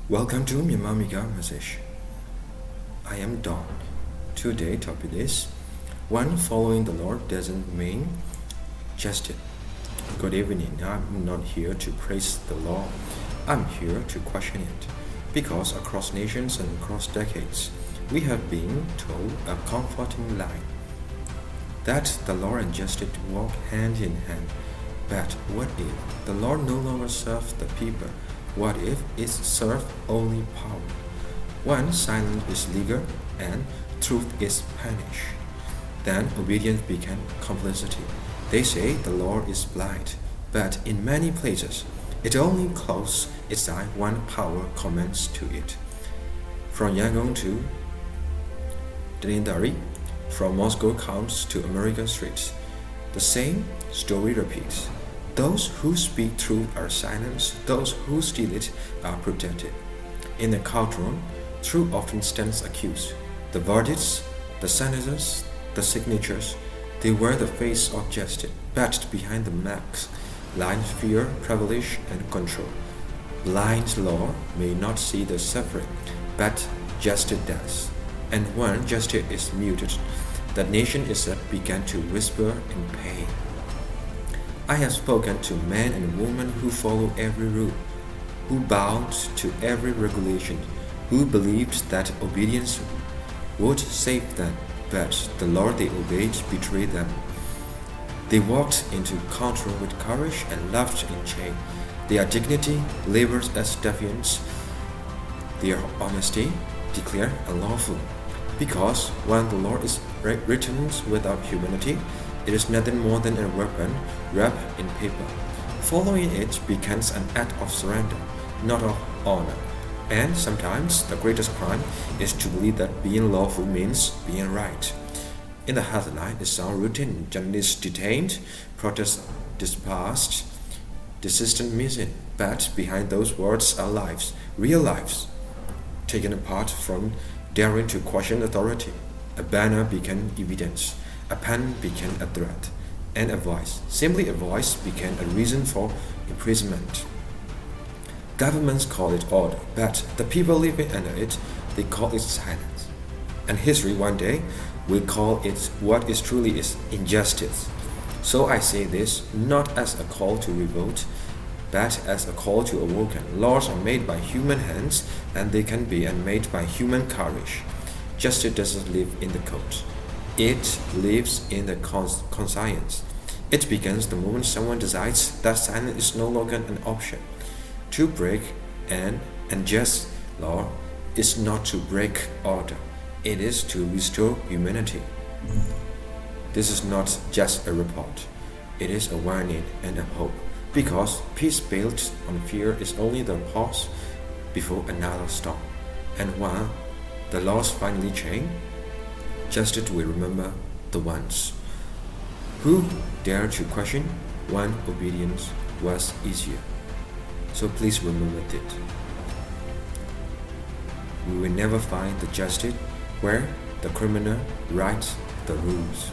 Welcome to Myanmar message. I am Don. Today topic is one following the Lord doesn't mean just it. Good evening. I'm not here to praise the law. I'm here to question it. Because across nations and across decades, we have been told a comforting lie that the law and justice walk hand in hand. But what if the Lord no longer serves the people? What if it serves only power? When silence is legal and truth is punished, then obedience becomes complicity. They say the Lord is blind, but in many places it only closes its eye when power commands to it. From Yangon to Denindari, from Moscow comes to American streets, the same story repeats. Those who speak truth are silenced, those who steal it are protected. In the courtroom, truth often stands accused. The verdicts, the sentences, the signatures, they wear the face of justice, but behind the masks lie fear, privilege, and control. Blind law may not see the suffering, but justice does. And when justice is muted, the nation itself began to whisper in pain. I have spoken to men and women who follow every rule, who bowed to every regulation, who believed that obedience would save them, but the Lord they obeyed betrayed them. They walked into courtroom with courage and laughed in shame. Their dignity labored as defiance, their honesty declared unlawful. Because when the law is written without humanity, it is nothing more than a weapon wrapped in paper. Following it becomes an act of surrender, not of honor. And sometimes the greatest crime is to believe that being lawful means being right. In the headline, it sounds routine: journalists detained, protests dispersed, desistance missing. But behind those words are lives, real lives, taken apart from daring to question authority. A banner became evidence. A pen became a threat, and a voice, simply a voice, became a reason for imprisonment. Governments call it order, but the people living under it, they call it silence. And history one day will call it what is truly is injustice. So I say this not as a call to revolt, but as a call to awaken. Laws are made by human hands, and they can be made by human courage. Justice doesn't live in the court. It lives in the conscience. It begins the moment someone decides that silence is no longer an option. To break an unjust law is not to break order. It is to restore humanity. This is not just a report. It is a warning and a hope. Because peace built on fear is only the pause before another storm. And when the laws finally change, justice will remember the ones who dare to question when obedience was easier. So please remember that. We will never find the justice where the criminal writes the rules.